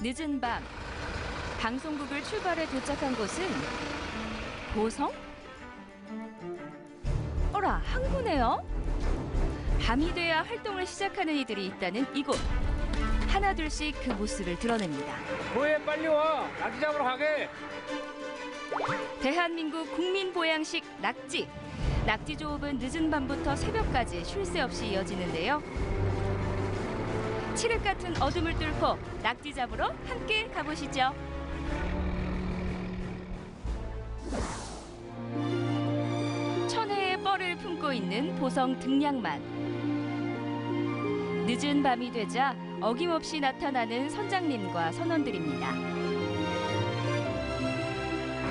늦은 밤, 방송국을 출발해 도착한 곳은 보성? 어라, 항구네요? 밤이 돼야 활동을 시작하는 이들이 있다는 이곳. 하나둘씩 그 모습을 드러냅니다. 뭐해, 빨리 와. 낙지 잡으러 가게. 대한민국 국민 보양식 낙지. 낙지 조업은 늦은 밤부터 새벽까지 쉴 새 없이 이어지는데요. 칠흑 같은 어둠을 뚫고 낙지 잡으러 함께 가보시죠. 천혜의 뻘을 품고 있는 보성 등량만. 늦은 밤이 되자 어김없이 나타나는 선장님과 선원들입니다.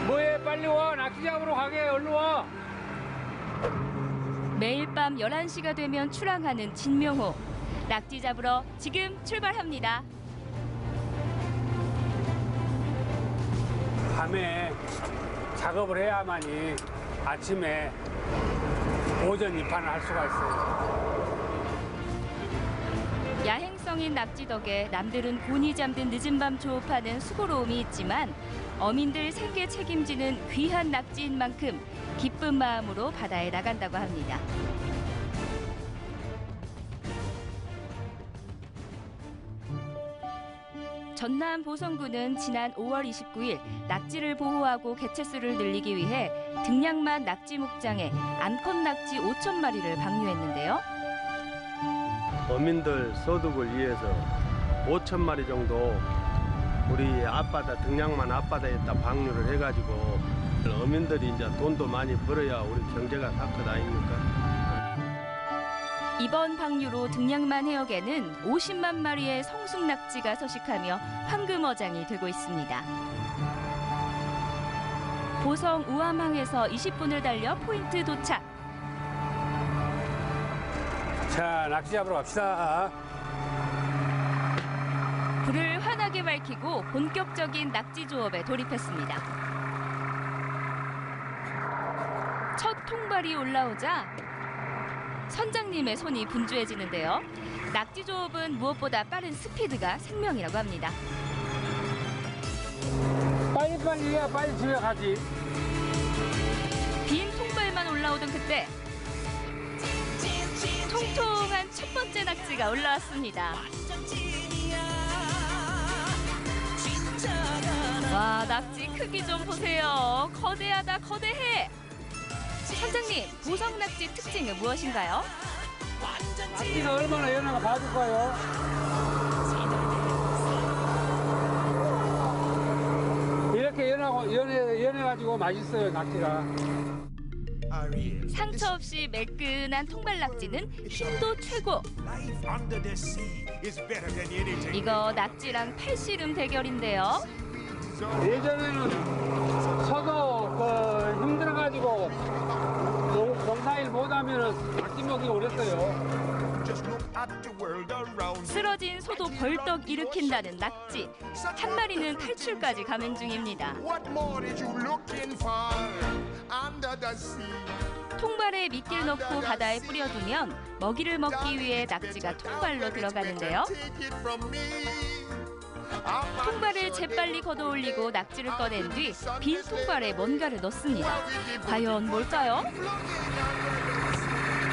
뭐해, 빨리 와. 낙지 잡으러 가게. 얼른 와. 매일 밤 11시가 되면 출항하는 진명호. 낙지 잡으러 지금 출발합니다. 밤에 작업을 해야만이 아침에 오전 입판을 할 수가 있어요. 야행성인 낙지 덕에 남들은 곤히 잠든 늦은 밤 조업하는 수고로움이 있지만 어민들 생계 책임지는 귀한 낙지인 만큼 기쁜 마음으로 바다에 나간다고 합니다. 전남 보성군은 지난 5월 29일 낙지를 보호하고 개체수를 늘리기 위해 등량만 낙지 목장에 암컷 낙지 5,000마리를 방류했는데요. 어민들 소득을 위해서 5,000마리 정도 우리 앞바다 등량만 앞바다에다 방류를 해가지고 어민들이 이제 돈도 많이 벌어야 우리 경제가 다 것 아닙니까? 이번 방류로 등량만 해역에는 50만 마리의 성숙 낙지가 서식하며 황금어장이 되고 있습니다. 보성 우암항에서 20분을 달려 포인트 도착. 자, 낙지 잡으러 갑시다. 불을 환하게 밝히고 본격적인 낙지 조업에 돌입했습니다. 첫 통발이 올라오자 선장님의 손이 분주해지는데요. 낙지 조업은 무엇보다 빠른 스피드가 생명이라고 합니다. 빨리빨리 해야 빨리 집에 가지. 빈 통발만 올라오던 그때 통통한 첫 번째 낙지가 올라왔습니다. 와, 낙지 크기 좀 보세요. 거대하다, 거대해. 선장님, 보성 낙지 특징은 무엇인가요? 낙지가 얼마나 연하가 봐줄까요? 이렇게 연해가지고 맛있어요, 낙지가. 상처 없이 매끈한 통발 낙지는 힘도 최고. 이거 낙지랑 팔씨름 대결인데요. 예전에는 서도 힘들어가지고 농사일 못하면 낙지 먹기 어렸어요. 쓰러진 소도 벌떡 일으킨다는 낙지. 한 마리는 탈출까지 감행 중입니다. 통발에 미끼를 넣고 바다에 뿌려두면 먹이를 먹기 위해 낙지가 통발로 들어가는데요. 통발을 재빨리 걷어올리고 낙지를 꺼낸 뒤 빈 통발에 뭔가를 넣습니다. 과연 뭘까요?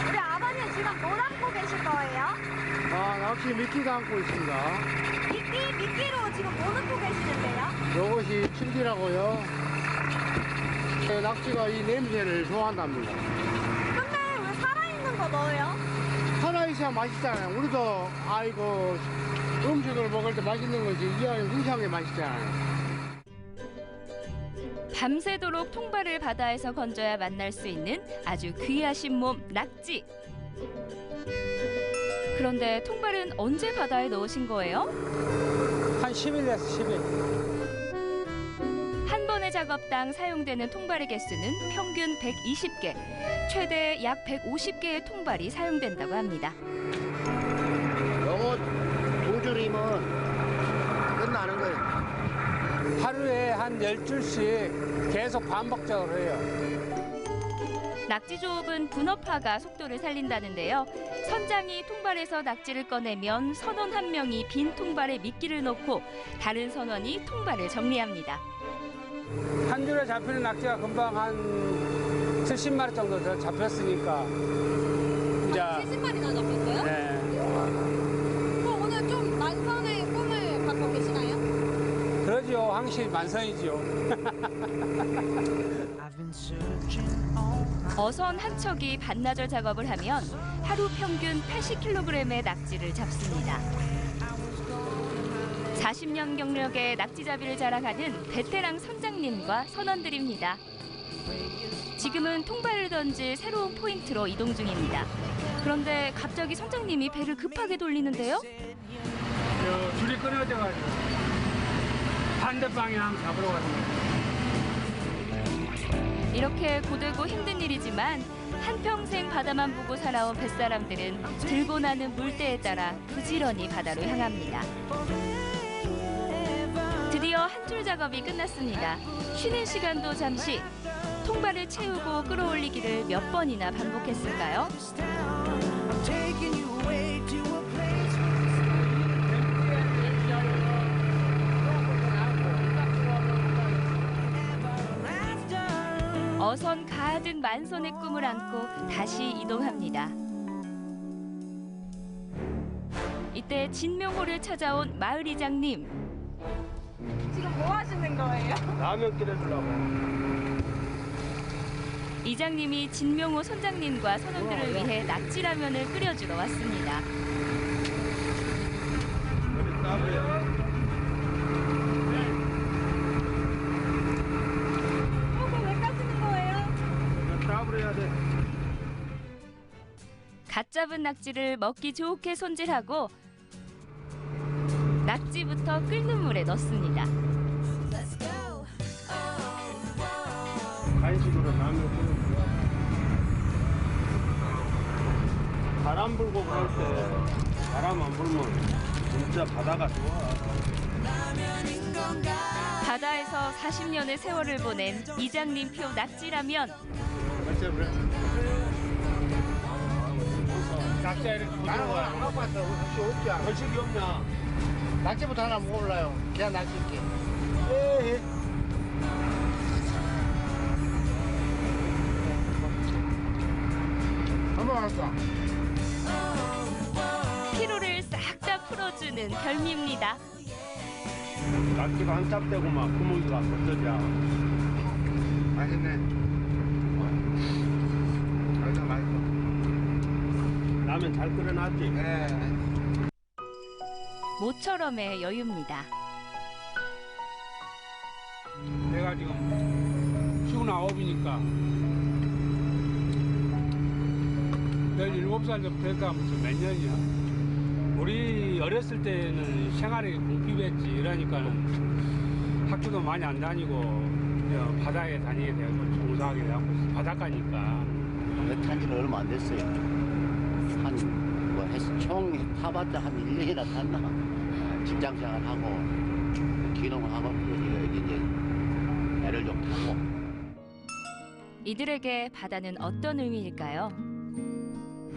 우리 아버님 지금 뭐 담고 계실 거예요? 낚시 미끼 담고 있습니다. 미끼로 지금 뭐 넣고 계시는데요? 이것이 칠기라고요. 낙지가 이 냄새를 좋아한답니다. 근데 왜 살아있는 거 넣어요? 살아있어야 맛있잖아요. 우리도 아이고 음식을 먹을 때 맛있는 거지 이 안에 무시하게 맛있잖아요. 밤새도록 통발을 바다에서 건져야 만날 수 있는 아주 귀하신 몸 낙지. 그런데 통발은 언제 바다에 넣으신 거예요? 한 10일 됐어, 10일. 한 번의 작업당 사용되는 통발의 개수는 평균 120개, 최대 약 150개의 통발이 사용된다고 합니다. 요거 두 줄이면 끝나는 거예요. 하루에 한 10줄씩 계속 반복적으로 해요. 낙지조업은 분업화가 속도를 살린다는데요. 선장이 통발에서 낙지를 꺼내면 선원 한 명이 빈 통발에 미끼를 넣고 다른 선원이 통발을 정리합니다. 한 줄에 잡히는 낙지가 금방 한 70마리 정도 더 잡혔으니까. 이제 70마리나 잡혔어요? 네. 그럼 오늘 좀 만선의 꿈을 갖고 계시나요? 그러지요. 항시 만선이지요. 어선 한 척이 반나절 작업을 하면 하루 평균 80kg의 낙지를 잡습니다. 40년 경력의 낙지잡이를 자랑하는 베테랑 선장님과 선원들입니다. 지금은 통발을 던질 새로운 포인트로 이동 중입니다. 그런데 갑자기 선장님이 배를 급하게 돌리는데요. 줄이 끊어져가지고 반대 방향 잡으러 가는 이렇게 고되고 힘든 일이지만 한평생 바다만 보고 살아온 뱃사람들은 들고 나는 물때에 따라 부지런히 바다로 향합니다. 드디어 한 줄 작업이 끝났습니다. 쉬는 시간도 잠시 통발을 채우고 끌어올리기를 몇 번이나 반복했을까요? 어선 가득 만선의 꿈을 안고 다시 이동합니다. 이때 진명호를 찾아온 마을 이장님. 지금 뭐 하시는 거예요? 라면 끓여주려고. 이장님이 진명호 선장님과 선원들을 위해 낙지라면을 끓여주러 왔습니다. 우리 따블이야. 그거 왜 까시는 거예요? 따블 해야 돼. 갓 잡은 낙지를 먹기 좋게 손질하고 낙지부터 끓는 물에 넣습니다. 간식으로 라면 끓여주려. 바람 불고 그럴 때 바람 안 불면 진짜 바다가 좋아. 바다에서 40년의 세월을 보낸 이장님표 낙지라면. 낙지가 이렇게 나는 오늘 안 갖고 왔어. 혹시 없지 않아? 간식이 없냐? 낙지부터 하나 먹어볼래요. 그냥 낙지 있게. 에이. 한번 왔어. 피로를 싹 다 풀어주는 별미입니다. 낙지가 한참 되고 막 구멍이가 벗겨져. 맛있네. 맛있어, 맛있어. 라면 잘 끓여놨지? 네. 모처럼의 여유입니다. 내가 지금 59이니까 17살부터 했다 무슨 몇 년이야? 우리 어렸을 때는 생활이 궁핍했지. 이러니까는 학교도 많이 안 다니고 바다에 다니게 되고 종사하게 되고 바닷가니까. 탄지는 얼마 안 됐어요. 총 타봤자 한 1년이나 탔나. 직장생활 하고 기농을 하고 이제 배를 좀 타고. 이들에게 바다는 어떤 의미일까요?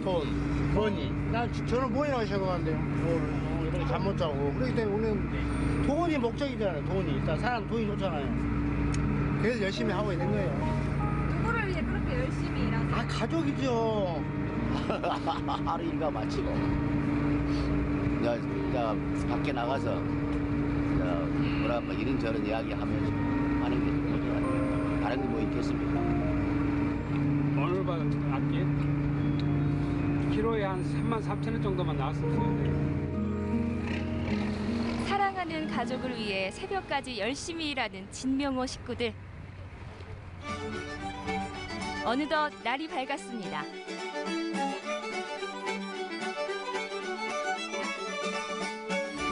돈이. 저는 뭐이라고 생각하는데요. 이렇게 잠 못 자고. 그렇기 때문에 우리는 돈이 목적이잖아요. 돈이. 일단 사람 돈이 좋잖아요. 그래서 열심히 하고 있는 거예요. 누구를 위해 그렇게 열심히 일하세요? 아, 가족이죠. 하루 일과 마치고 이제 밖에 나가서 뭐랄까 이런저런 이야기 하면서 하는 게 뭐죠. 다른 게 뭐 있겠습니까? 오늘 받은 악기 키로에 한 33,000원 정도만 나왔었어요. 사랑하는 가족을 위해 새벽까지 열심히 일하는 진명호 식구들. 어느덧 날이 밝았습니다.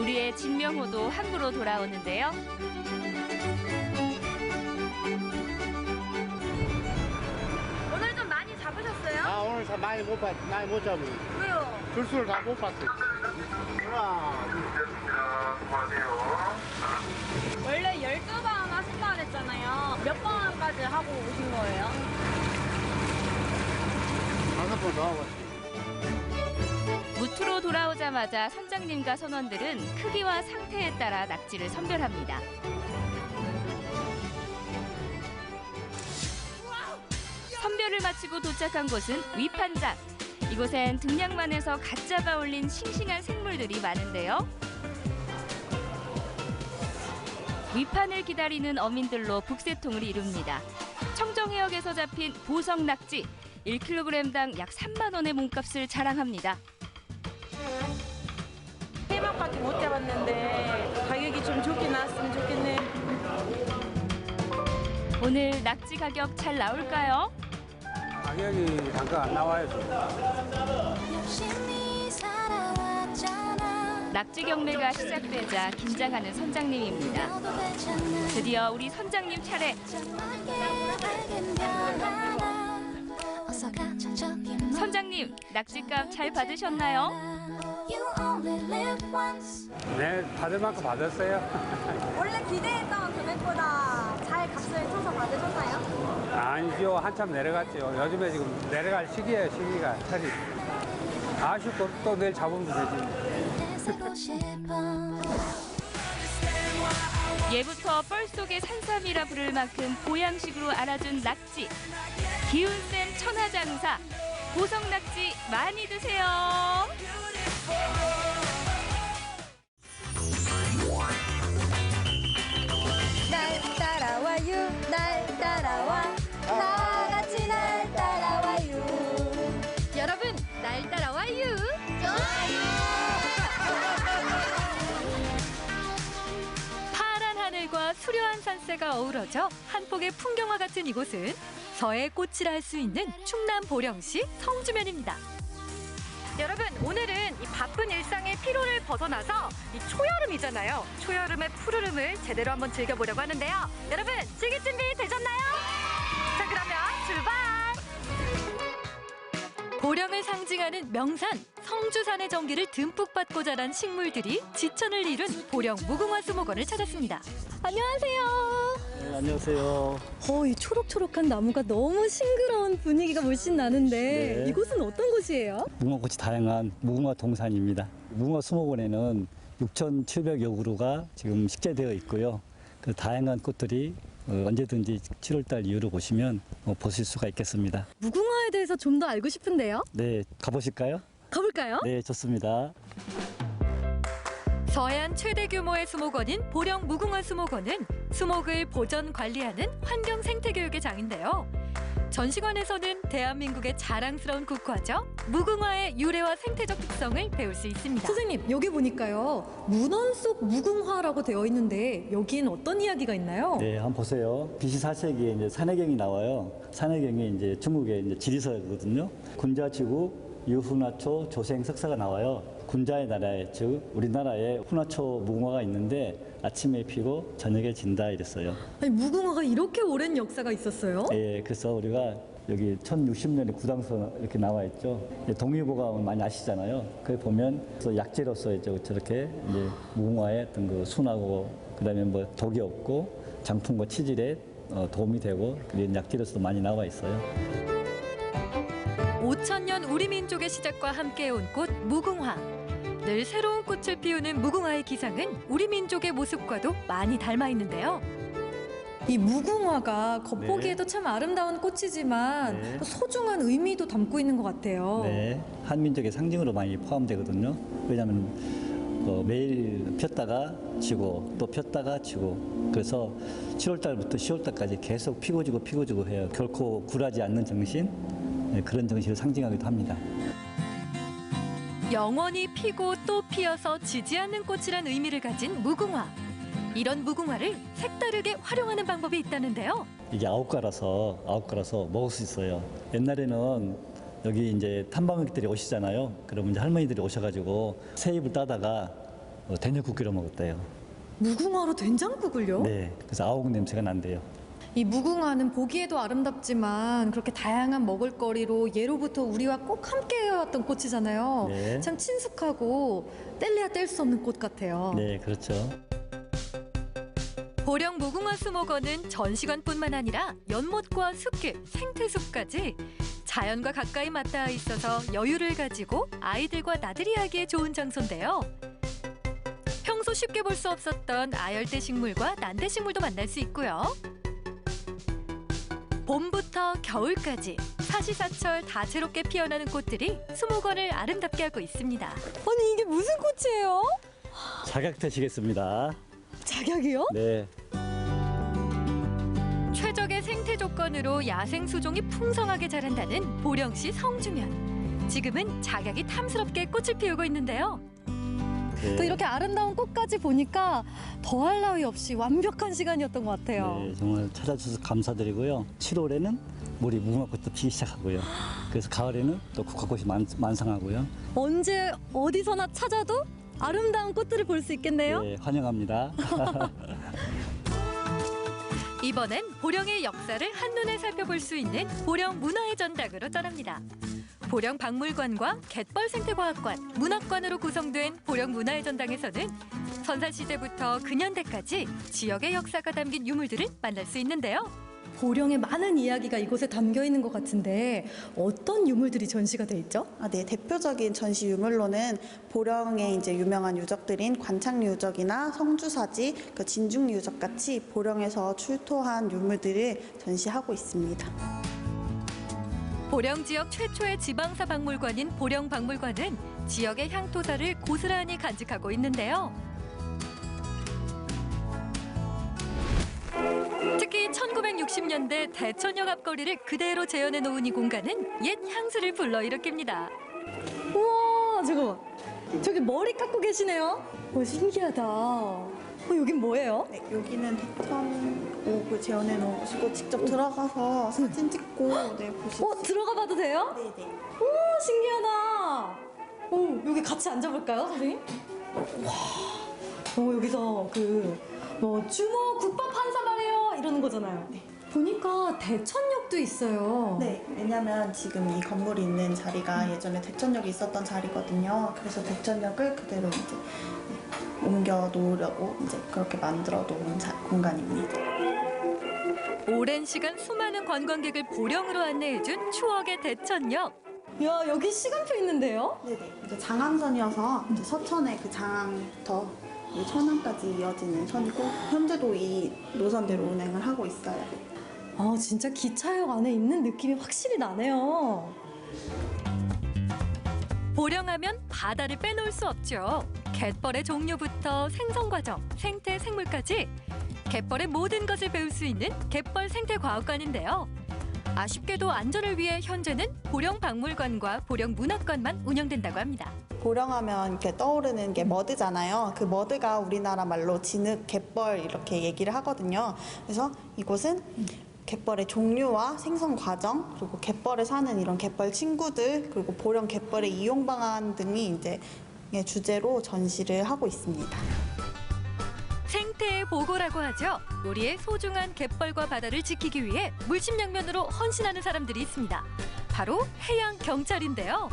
우리의 진명호도 항구로 돌아오는데요. 오늘 좀 많이 잡으셨어요? 아, 오늘 많이 못 잡으요. 왜요? 줄수를 다 못 봤어요. 하나, 원래 12번 하신다 그랬잖아요. 몇 번까지 하고 오신 거예요? 번을 더 하고 왔어요. 무트로 돌아오자마자 선장님과 선원들은 크기와 상태에 따라 낙지를 선별합니다. 선별을 마치고 도착한 곳은 위판장. 이곳엔 등량만에서 갓 잡아 올린 싱싱한 생물들이 많은데요. 위판을 기다리는 어민들로 북새통을 이룹니다. 청정해역에서 잡힌 보성 낙지 1kg당 약 3만 원의 몸값을 자랑합니다. 해만밖에 못 잡았는데 가격이 좀 좋게 나왔으면 좋겠네. 오늘 낙지 가격 잘 나올까요? 가격이 잠깐 안 나와요. 낙지 경매가 시작되자 긴장하는 선장님입니다. 드디어 우리 선장님 차례. 선장님, 낙지값 잘 받으셨나요? 네, 받을 만큼 받았어요. 원래 기대했던 금액보다 잘 값을 쳐서 받으셨나요? 아니죠. 한참 내려갔죠. 요즘에 지금 내려갈 시기예요, 시기가. 차리. 아쉽고 또 내일 잡으면 되지. 예부터 뻘 속의 산삼이라 부를 만큼 보양식으로 알아준 낙지. 기운센 천하장사. 보성 낙지 많이 드세요. 날 따라와요, 날 따라와, 다 같이 날 따라와요. 여러분, 날 따라와요. 파란 하늘과 수려한 산세가 어우러져 한 폭의 풍경화 같은 이곳은 서해 꽃이라 할 수 있는 충남 보령시 성주면입니다. 여러분, 오늘은 이 바쁜 일상의 피로를 벗어나서 이 초여름이잖아요. 초여름의 푸르름을 제대로 한번 즐겨보려고 하는데요. 여러분, 즐길 준비 되셨나요? 자, 그러면 출발! 보령을 상징하는 명산, 성주산의 정기를 듬뿍 받고 자란 식물들이 지천을 이룬 보령 무궁화 수목원을 찾았습니다. 안녕하세요. 네, 안녕하세요. 이 초록초록한 나무가 너무 싱그러운 분위기가 물씬 나는데 네. 이곳은 어떤 곳이에요? 무궁화꽃이 다양한 무궁화 동산입니다. 무궁화 수목원에는 6,700여 그루가 지금 식재되어 있고요. 그 다양한 꽃들이 언제든지 7월달 이후로 보시면 보실 수가 있겠습니다. 무궁화에 대해서 좀 더 알고 싶은데요. 네, 가보실까요? 가볼까요? 네, 좋습니다. 서해안 최대 규모의 수목원인 보령 무궁화 수목원은 수목을 보전 관리하는 환경 생태 교육의 장인데요. 전시관에서는 대한민국의 자랑스러운 국화죠. 무궁화의 유래와 생태적 특성을 배울 수 있습니다. 선생님, 여기 보니까요. 문헌 속 무궁화라고 되어 있는데 여기엔 어떤 이야기가 있나요? 네, 한번 보세요. BC 4세기에 이제 산해경이 나와요. 산해경이 이제 중국의 이제 지리서거든요. 군자지구 유훈화초 조생 석사가 나와요. 군자의 나라에, 즉 우리나라에 훈화초 무궁화가 있는데 아침에 피고 저녁에 진다 이랬어요. 아니, 무궁화가 이렇게 오랜 역사가 있었어요? 예, 그래서 우리가 여기 1060년에 구당서 이렇게 나와 있죠. 동의보감 많이 아시잖아요. 거기 보면 약재로서 이제 저렇게 이제 무궁화의 어떤 그 순하고 그다음에 뭐 독이 없고 장풍과 치질에 도움이 되고 그런 약재로서도 많이 나와 있어요. 5,000년 우리 민족의 시작과 함께해온 꽃 무궁화. 늘 새로운 꽃을 피우는 무궁화의 기상은 우리 민족의 모습과도 많이 닮아 있는데요. 이 무궁화가 겉보기에도 참 아름다운 꽃이지만 네. 또 소중한 의미도 담고 있는 것 같아요. 네, 한민족의 상징으로 많이 포함되거든요. 왜냐하면 매일 폈다가 지고 또 폈다가 지고 그래서 7월달부터 10월달까지 계속 피고 지고 피고 지고 해요. 결코 굴하지 않는 정신, 그런 정신을 상징하기도 합니다. 영원히 피고 또 피어서 지지 않는 꽃이란 의미를 가진 무궁화. 이런 무궁화를 색다르게 활용하는 방법이 있다는데요. 이게 아홉 가라서 먹을 수 있어요. 옛날에는 여기 이제 탐방객들이 오시잖아요. 그러면 이제 할머니들이 오셔가지고 새 잎을 따다가 된장국 끓여 먹었대요. 무궁화로 된장국을요? 네, 그래서 아욱 냄새가 난대요. 이 무궁화는 보기에도 아름답지만 그렇게 다양한 먹을거리로 예로부터 우리와 꼭 함께 해왔던 꽃이잖아요. 네. 참 친숙하고 뗄래야 뗄 수 없는 꽃 같아요. 네, 그렇죠. 보령 무궁화 수목원은 전시관뿐만 아니라 연못과 숲길, 생태숲까지 자연과 가까이 맞닿아 있어서 여유를 가지고 아이들과 나들이 하기에 좋은 장소인데요. 평소 쉽게 볼 수 없었던 아열대 식물과 난대 식물도 만날 수 있고요. 봄부터 겨울까지 사시사철 다채롭게 피어나는 꽃들이 수목원을 아름답게 하고 있습니다. 아니 이게 무슨 꽃이에요? 작약 되시겠습니다. 작약이요? 네. 최적의 생태 조건으로 야생 수종이 풍성하게 자란다는 보령시 성주면. 지금은 작약이 탐스럽게 꽃을 피우고 있는데요. 네. 또 이렇게 아름다운 꽃까지 보니까 더할 나위 없이 완벽한 시간이었던 것 같아요. 네, 정말 찾아주셔서 감사드리고요. 7월에는 우리 무궁화꽃도 피기 시작하고요. 그래서 가을에는 또 국화꽃이 만상하고요. 언제 어디서나 찾아도 아름다운 꽃들을 볼 수 있겠네요. 네, 환영합니다. 이번엔 보령의 역사를 한눈에 살펴볼 수 있는 보령 문화의 전당으로 떠납니다. 보령 박물관과 갯벌 생태과학관, 문학관으로 구성된 보령 문화의 전당에서는 선사시대부터 근현대까지 지역의 역사가 담긴 유물들을 만날 수 있는데요. 보령의 많은 이야기가 이곳에 담겨 있는 것 같은데 어떤 유물들이 전시가 돼 있죠? 네, 대표적인 전시 유물로는 보령의 이제 유명한 유적들인 관창 유적이나 성주사지, 진중 유적 같이 보령에서 출토한 유물들을 전시하고 있습니다. 보령 지역 최초의 지방사 박물관인 보령박물관은 지역의 향토사를 고스란히 간직하고 있는데요. 특히 1960년대 대천역 앞거리를 그대로 재현해 놓은 이 공간은 옛 향수를 불러일으킵니다. 우와, 잠깐만. 저기 머리 깎고 계시네요. 신기하다. 여긴 뭐예요? 네, 여기는 대천옥을 재현해 놓은 곳이고 직접 들어가서 사진 찍고 보시죠. 들어가 봐도 돼요? 네네. 오, 신기하다. 여기 같이 앉아볼까요, 선생님? 와, 여기서 주모 국밥 한 사발이요 이러는 거잖아요. 네. 보니까 대천역도 있어요. 네, 왜냐면 지금 이 건물이 있는 자리가 예전에 대천역이 있었던 자리거든요. 그래서 대천역을 그대로 이제 옮겨 놓으려고 이제 그렇게 만들어 놓은 공간입니다. 오랜 시간 수많은 관광객을 보령으로 안내해준 추억의 대천역. 야, 여기 시간표 있는데요? 네네. 이제 장항선이어서 이제 서천의 그 장부터 천안까지 이어지는 선이고 현재도 이 노선대로 운행을 하고 있어요. 진짜 기차역 안에 있는 느낌이 확실히 나네요. 보령하면 바다를 빼놓을 수 없죠. 갯벌의 종류부터 생성 과정, 생태 생물까지 갯벌의 모든 것을 배울 수 있는 갯벌 생태과학관인데요. 아쉽게도 안전을 위해 현재는 보령박물관과 보령문학관만 운영된다고 합니다. 보령하면 이렇게 떠오르는 게 머드잖아요. 그 머드가 우리나라 말로 진흙, 갯벌 이렇게 얘기를 하거든요. 그래서 이곳은 갯벌의 종류와 생성 과정, 그리고 갯벌에 사는 이런 갯벌 친구들, 그리고 보령 갯벌의 이용 방안 등이 이제 주제로 전시를 하고 있습니다. 생태의 보고라고 하죠. 우리의 소중한 갯벌과 바다를 지키기 위해 물심양면으로 헌신하는 사람들이 있습니다. 바로 해양 경찰인데요.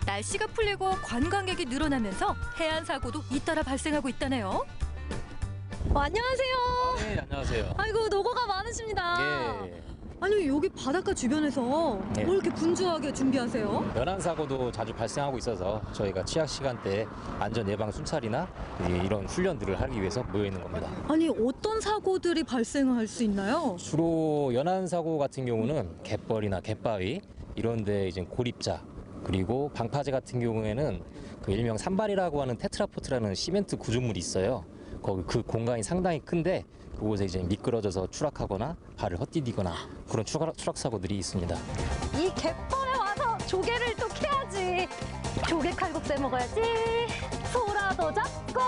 날씨가 풀리고 관광객이 늘어나면서 해안 사고도 잇따라 발생하고 있다네요. 안녕하세요. 네, 안녕하세요. 아이고, 노고가 많으십니다. 예. 아니, 여기 바닷가 주변에서 네. 뭘 이렇게 분주하게 준비하세요? 연안 사고도 자주 발생하고 있어서 저희가 취약 시간대에 안전 예방 순찰이나 이런 훈련들을 하기 위해서 모여 있는 겁니다. 아니, 어떤 사고들이 발생할 수 있나요? 주로 연안 사고 같은 경우는 갯벌이나 갯바위 이런 데 이제 고립자, 그리고 방파제 같은 경우에는 그 일명 산발이라고 하는 테트라포트라는 시멘트 구조물이 있어요. 거기 그 공간이 상당히 큰데 그곳에 이제 미끄러져서 추락하거나 발을 헛디디거나 그런 추락 사고들이 있습니다. 이 갯벌에 와서 조개를 또 캐야지. 조개 칼국수 해 먹어야지. 소라도 잡고.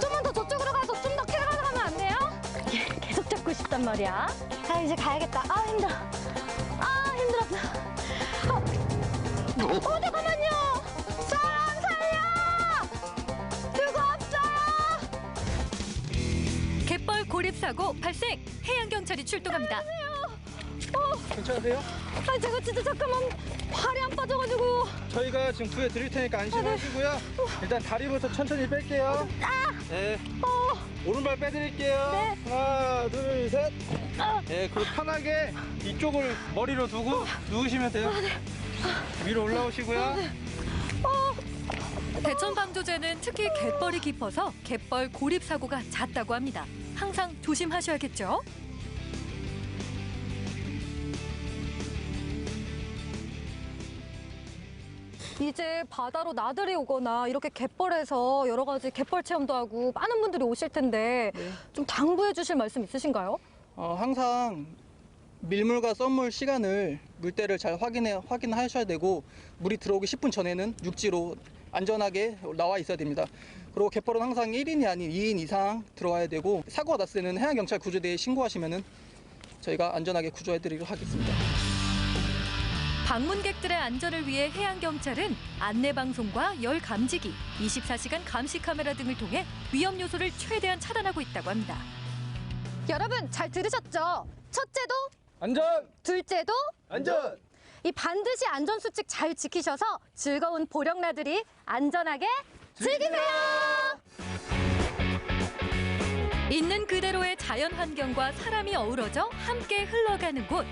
좀만 더 저쪽으로 가서 좀 더 캐러 가면 안 돼요? 계속 잡고 싶단 말이야. 이제 가야겠다. 힘들어. 힘들었어. 잠깐만요. 사람 살려! 누구 없어요? 갯벌 고립 사고 발생. 해양 경찰이 출동합니다. 괜찮으세요? 제가 진짜 잠깐만 발이 안 빠져가지고. 저희가 지금 구해 드릴 테니까 안심하시고요. 일단 다리부터 천천히 뺄게요. 네. 오른발 빼드릴게요. 네. 하나, 둘, 셋. 네, 그리고 편하게 이쪽을 머리로 두고 누우시면 돼요. 위로 올라오시고요. 대천 방조제는 특히 갯벌이 깊어서 갯벌 고립 사고가 잦다고 합니다. 항상 조심하셔야겠죠. 이제 바다로 나들이 오거나 이렇게 갯벌에서 여러 가지 갯벌 체험도 하고 많은 분들이 오실 텐데 좀 당부해 주실 말씀 있으신가요? 항상 밀물과 썸물 시간을 물때를 잘 확인하셔야 되고 물이 들어오기 10분 전에는 육지로 안전하게 나와 있어야 됩니다. 그리고 갯벌은 항상 1인이 아닌 2인 이상 들어와야 되고 사고가 났을 때는 해양경찰 구조대에 신고하시면은 저희가 안전하게 구조해드리도록 하겠습니다. 방문객들의 안전을 위해 해양경찰은 안내방송과 열 감지기, 24시간 감시 카메라 등을 통해 위험 요소를 최대한 차단하고 있다고 합니다. 여러분 잘 들으셨죠? 첫째도 안전! 둘째도 안전! 이 반드시 안전수칙 잘 지키셔서 즐거운 보령 나들이 안전하게 즐기세요! 있는 그대로의 자연 환경과 사람이 어우러져 함께 흘러가는 곳.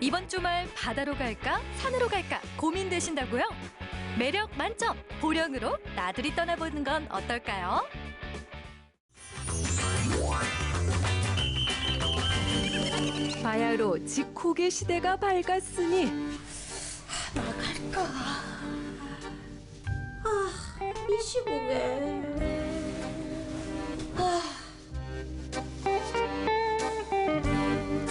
이번 주말 바다로 갈까 산으로 갈까 고민되신다고요? 매력 만점 보령으로 나들이 떠나보는 건 어떨까요? 바야흐로 직콕의 시대가 밝았으니 갈까? 이 시국에.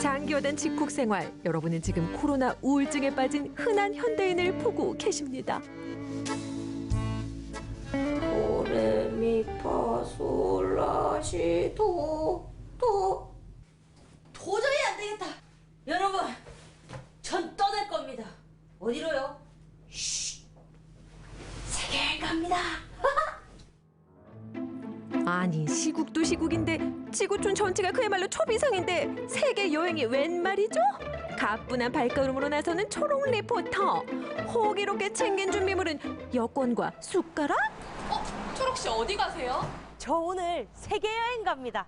장기화된 직콕 생활, 여러분은 지금 코로나 우울증에 빠진 흔한 현대인을 보고 계십니다. 도레미파솔라시도 도저히 안 되겠다. 여러분, 전 떠날 겁니다. 어디로요? 세계여행 갑니다. 아니, 시국도 시국인데 지구촌 전체가 그야말로 초비상인데 세계 여행이 웬 말이죠? 가뿐한 발걸음으로 나서는 초롱 리포터. 호기롭게 챙긴 준비물은 여권과 숟가락? 초록 씨 어디 가세요? 저 오늘 세계여행 갑니다.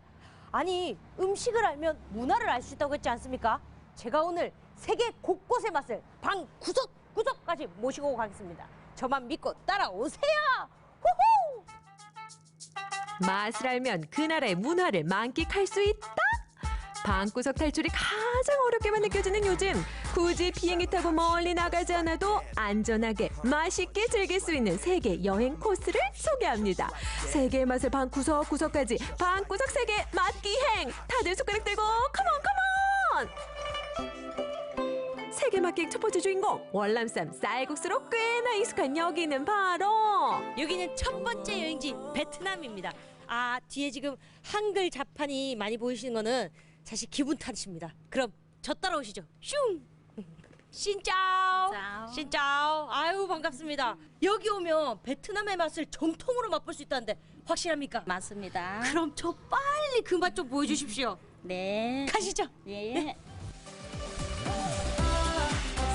아니, 음식을 알면 문화를 알 수 있다고 했지 않습니까? 제가 오늘 세계 곳곳의 맛을 방 구석구석까지 모시고 가겠습니다. 저만 믿고 따라오세요. 후후! 맛을 알면 그 나라의 문화를 만끽할 수 있다? 방구석 탈출이 가장 어렵게만 느껴지는 요즘, 굳이 비행기 타고 멀리 나가지 않아도 안전하게 맛있게 즐길 수 있는 세계 여행 코스를 소개합니다. 세계의 맛을 방구석구석까지 방구석 세계 맛기행! 다들 숟가락 들고 컴온! 세계 맛기행 첫 번째 주인공, 월남쌈 쌀국수로 꽤나 익숙한 여기는 바로 여기는 첫 번째 여행지 베트남입니다. 뒤에 지금 한글 자판이 많이 보이시는 거는 사실 기분 탓입니다. 그럼 저 따라오시죠. 슝! 신짜오! 신짜오! 아유, 반갑습니다. 여기 오면 베트남의 맛을 정통으로 맛볼 수 있다는데 확실합니까? 맞습니다. 그럼 저 빨리 그 맛 좀 보여주십시오. 네. 가시죠. 예.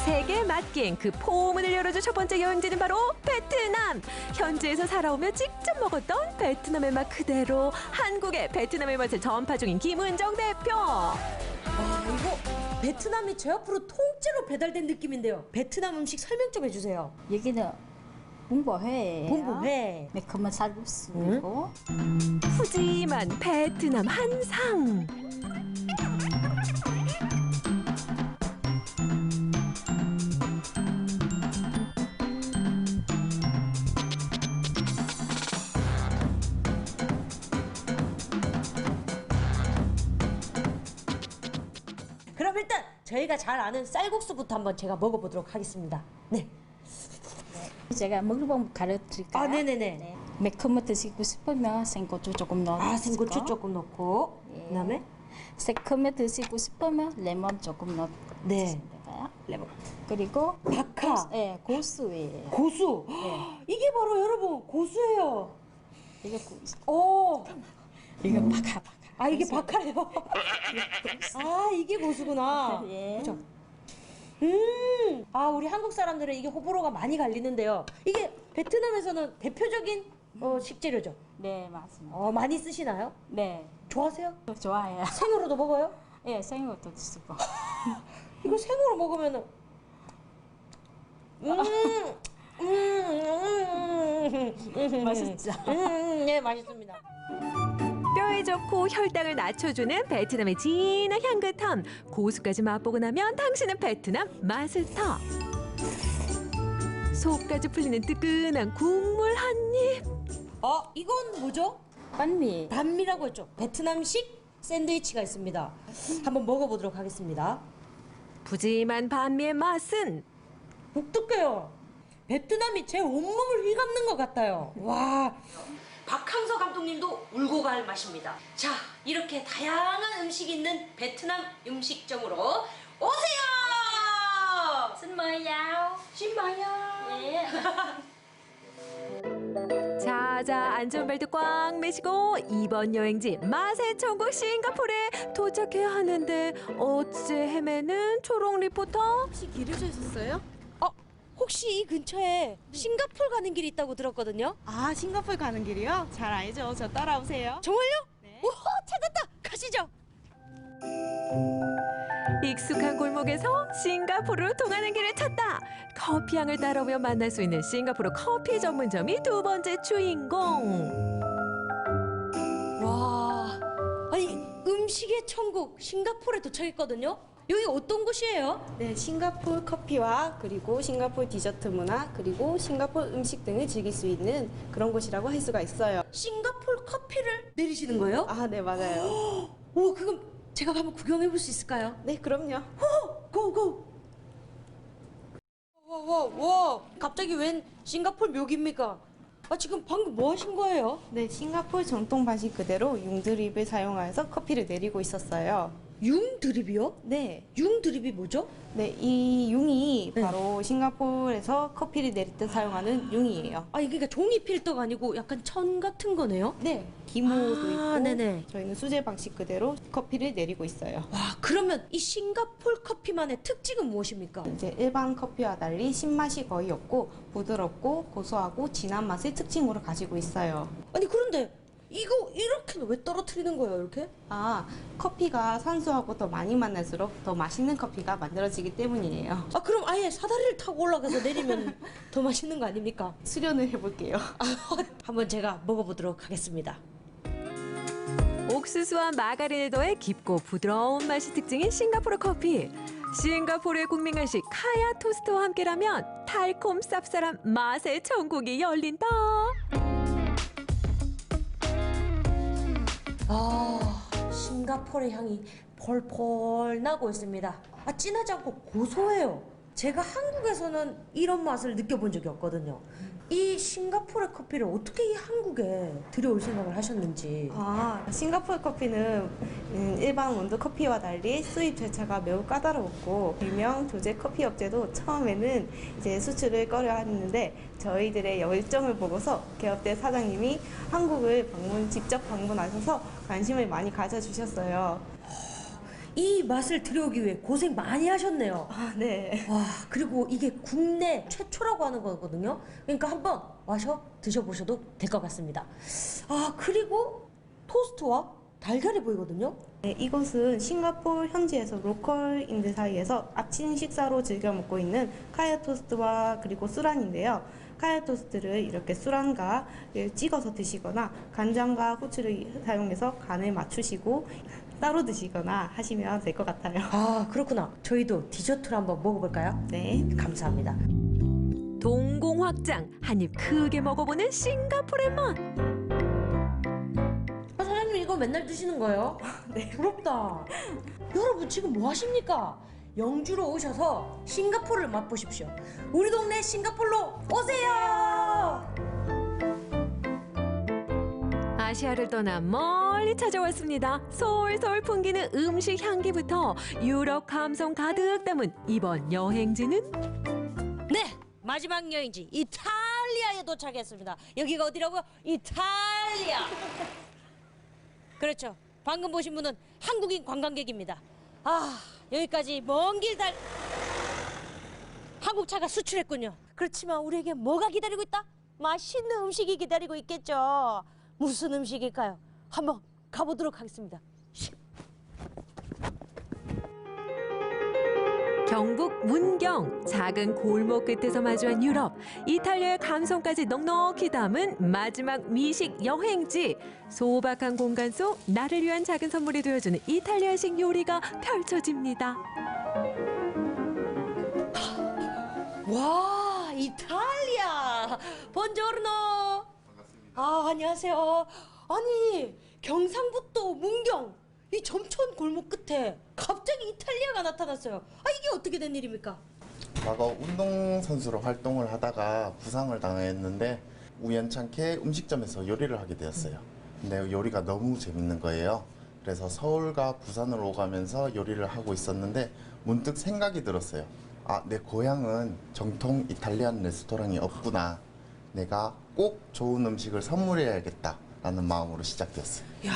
세계 맛기행 그 포문을 열어줄 첫 번째 여행지는 바로 베트남. 현지에서 살아오며 직접 먹었던 베트남의 맛 그대로 한국의 베트남의 맛을 전파 중인 김은정 대표. 이거 베트남이 제 앞으로 통째로 배달된 느낌인데요. 베트남 음식 설명 좀 해주세요. 여기는 bunbo회예요. bunbo회. 매콤한 쌀국수이고. 푸짐한 베트남 한상. 그럼 일단 저희가 잘 아는 쌀국수부터 한번 제가 먹어보도록 하겠습니다. 네. 제가 먹는 법 가르쳐드릴까요? 네네네. 네. 매콤한 드시고 싶으면 생고추 조금 넣어주시고. 생고추 조금 넣고. 예. 그다음에 새콤해 드시고 싶으면 레몬 조금 넣어주시면 네. 될까요? 레몬. 그리고 박하. 고수예요. 고수. 네. 이게 바로 여러분 고수예요. 이게 고수. 이게 박하. 이게 박하래요. 이게 고수구나. 예. 그죠? 아, 우리 한국 사람들은 이게 호불호가 많이 갈리는데요. 이게 베트남에서는 대표적인 식재료죠? 네, 맞습니다. 많이 쓰시나요? 네. 좋아하세요? 좋아해요. 생으로도 먹어요? 예, 생으로도 쓰고. 이거 생으로 먹으면은 맛있죠? 네, 맛있습니다. 뼈에 좋고 혈당을 낮춰주는 베트남의 진한 향긋함. 고수까지 맛보고 나면 당신은 베트남 마스터. 속까지 풀리는 뜨끈한 국물 한 입. 이건 뭐죠? 반미. 반미라고 했죠. 베트남식 샌드위치가 있습니다. 한번 먹어보도록 하겠습니다. 푸짐한 반미의 맛은 독특해요. 베트남이 제 온몸을 휘감는 것 같아요. 와, 박항서 감독님도 울고 갈 맛입니다. 자, 이렇게 다양한 음식이 있는 베트남 음식점으로 오세요! 신마야오. 신마야오. 예. 자자 안전벨트 꽉 매시고 이번 여행지 맛의 천국 싱가포르에 도착해야 하는데 어째 헤매는 초롱 리포터? 혹시 길을 주셨어요? 혹시 이 근처에 싱가포르 가는 길이 있다고 들었거든요? 아, 싱가포르 가는 길이요? 잘 알죠. 저 따라오세요. 정말요? 네. 오, 찾았다! 가시죠! 익숙한 골목에서 싱가포르로 통하는 길을 찾다. 커피향을 따라오며 만날 수 있는 싱가포르 커피 전문점이 두 번째 주인공. 와, 아니 음식의 천국 싱가포르에 도착했거든요? 여기 어떤 곳이에요? 네, 싱가포르 커피와 그리고 싱가포르 디저트 문화 그리고 싱가포르 음식 등을 즐길 수 있는 그런 곳이라고 할 수가 있어요. 싱가포르 커피를 내리시는 거예요? 아, 네, 맞아요. 오, 그럼 제가 한번 구경해 볼 수 있을까요? 네, 그럼요. 고고! 와, 갑자기 웬 싱가포르 묘기입니까? 지금 방금 뭐 하신 거예요? 네, 싱가포르 전통 방식 그대로 융드립을 사용해서 커피를 내리고 있었어요. 융 드립이요? 네. 융 드립이 뭐죠? 네, 이 융이 바로 싱가포르에서 커피를 내릴 때 사용하는 융이에요. 그러니까 종이 필터가 아니고 약간 천 같은 거네요? 네. 기모도 있고 네네. 저희는 수제 방식 그대로 커피를 내리고 있어요. 와, 그러면 이 싱가포르 커피만의 특징은 무엇입니까? 이제 일반 커피와 달리 신맛이 거의 없고 부드럽고 고소하고 진한 맛을 특징으로 가지고 있어요. 아니 그런데 이거 이렇게는 왜 떨어뜨리는 거예요, 이렇게? 커피가 산소하고 더 많이 만날수록 더 맛있는 커피가 만들어지기 때문이에요. 그럼 아예 사다리를 타고 올라가서 내리면 더 맛있는 거 아닙니까? 수련을 해볼게요. 한번 제가 먹어보도록 하겠습니다. 옥수수와 마가린을 더해 깊고 부드러운 맛이 특징인 싱가포르 커피. 싱가포르의 국민 간식 카야 토스트와 함께라면 달콤 쌉쌀한 맛의 천국이 열린다. 싱가포르의 향이 펄펄 나고 있습니다. 진하지 않고 고소해요. 제가 한국에서는 이런 맛을 느껴본 적이 없거든요. 이 싱가포르 커피를 어떻게 이 한국에 들여올 생각을 하셨는지. 싱가포르 커피는 일반 원두 커피와 달리 수입 절차가 매우 까다롭고 유명 조제 커피 업체도 처음에는 이제 수출을 꺼려했는데 저희들의 열정을 보고서 개업대 사장님이 한국을 직접 방문하셔서 관심을 많이 가져주셨어요. 이 맛을 들여오기 위해 고생 많이 하셨네요. 네. 와, 그리고 이게 국내 최초라고 하는 거거든요. 그러니까 한번 와서 드셔보셔도 될 것 같습니다. 그리고 토스트와 달걀이 보이거든요. 네, 이곳은 싱가포르 현지에서 로컬인들 사이에서 아침 식사로 즐겨 먹고 있는 카야 토스트와 그리고 수란인데요. 카야 토스트를 이렇게 수란과 찍어서 드시거나 간장과 후추를 사용해서 간을 맞추시고 따로 드시거나 하시면 될 것 같아요. 그렇구나. 저희도 디저트를 한번 먹어볼까요? 네. 감사합니다. 동공 확장, 한 입 크게 먹어보는 싱가포르의 맛. 사장님 이거 맨날 드시는 거예요? 네. 부럽다. 여러분 지금 뭐 하십니까? 영주로 오셔서 싱가포르를 맛보십시오. 우리 동네 싱가포르로 오세요! 아시아를 떠나 멀리 찾아왔습니다. 솔솔 풍기는 음식 향기부터 유럽 감성 가득 담은 이번 여행지는 네! 마지막 여행지 이탈리아에 도착했습니다. 여기가 어디라고요? 이탈리아! 그렇죠. 방금 보신 분은 한국인 관광객입니다. 여기까지 먼 길 한국 차가 수출했군요. 그렇지만 우리에게 뭐가 기다리고 있다? 맛있는 음식이 기다리고 있겠죠. 무슨 음식일까요? 한번 가보도록 하겠습니다. 경북 문경, 작은 골목 끝에서 마주한 유럽, 이탈리아의 감성까지 넉넉히 담은 마지막 미식 여행지. 소박한 공간 속 나를 위한 작은 선물이 되어주는 이탈리아식 요리가 펼쳐집니다. 와, 이탈리아! 본조르노! 반갑습니다. 아, 안녕하세요. 아니, 경상북도 문경 이 점촌 골목 끝에 갑자기 이탈리아가 나타났어요. 아, 이게 어떻게 된 일입니까? 과거 운동선수로 활동을 하다가 부상을 당했는데 우연찮게 음식점에서 요리를 하게 되었어요. 근데 요리가 너무 재밌는 거예요. 그래서 서울과 부산을 오가면서 요리를 하고 있었는데 문득 생각이 들었어요. 아, 내 고향은 정통 이탈리안 레스토랑이 없구나. 내가 꼭 좋은 음식을 선물해야겠다라는 마음으로 시작되었어요. 야,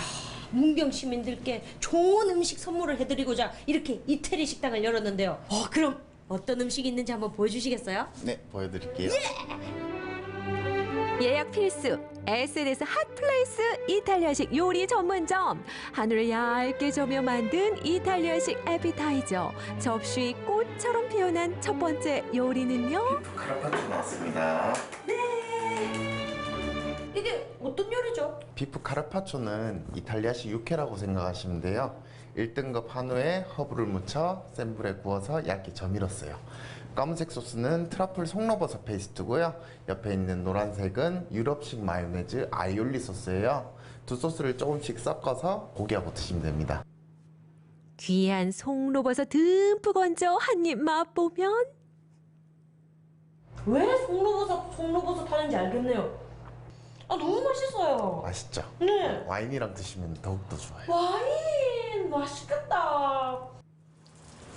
문경 시민들께 좋은 음식 선물을 해드리고자 이렇게 이태리 식당을 열었는데요. 그럼 어떤 음식이 있는지 한번 보여주시겠어요? 네, 보여드릴게요. 예약 필수, SNS 핫플레이스 이탈리아식 요리 전문점. 하늘을 얇게 저며 만든 이탈리아식 에피타이저. 접시 위 꽃처럼 피어난 첫 번째 요리는요? 카르파초 나왔습니다. 이게 어떤 요리죠? 비프 카르파초는 이탈리아식 육회라고 생각하시면 돼요. 1등급 한우에 허브를 묻혀 센 불에 구워서 얇게 저밀었어요. 검은색 소스는 트러플 송로버섯 페이스트고요. 옆에 있는 노란색은 유럽식 마요네즈 아이올리 소스예요. 두 소스를 조금씩 섞어서 고기하고 드시면 됩니다. 귀한 송로버섯 듬뿍 얹어 한 입 맛보면 왜 송로버섯 하는지 알겠네요. 아, 너무 맛있어요. 맛있죠? 네. 와인이랑 드시면 더욱더 좋아요. 와인 맛있겠다.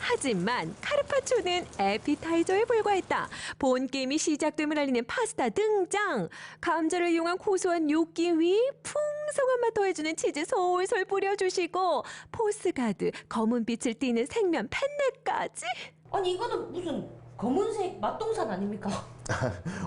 하지만 카르파초는 에피타이저에 불과했다. 본 게임이 시작됨을 알리는 파스타 등장. 감자를 이용한 고소한 요끼 위 풍성한 맛 더해주는 치즈 솔솔 뿌려주시고 포스가드 검은 빛을 띠는 생면 펜네까지. 아니, 이거는 무슨 검은색 맛동산 아닙니까?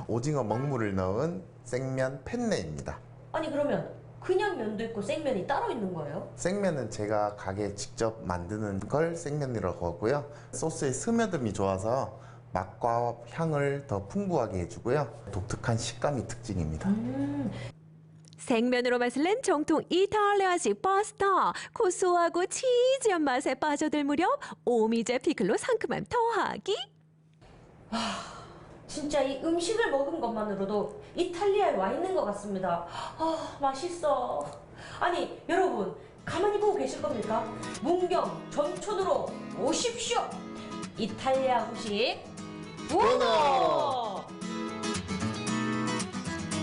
오징어 먹물을 넣은 생면 펜네입니다. 아니, 그러면 그냥 면도 있고 생면이 따로 있는 거예요? 생면은 제가 가게에 직접 만드는 걸 생면이라고 하고요. 소스의 스며듦이 좋아서 맛과 향을 더 풍부하게 해주고요. 독특한 식감이 특징입니다. 생면으로 맛을 낸 정통 이탈리아식 파스타. 고소하고 치즈한 맛에 빠져들 무렵 오미자 피클로 상큼함 더하기. 진짜 이 음식을 먹은 것만으로도 이탈리아에 와 있는 것 같습니다. 아, 맛있어. 아니, 여러분 가만히 보고 계실 겁니까? 문경 점촌으로 오십시오. 이탈리아 후식 문어.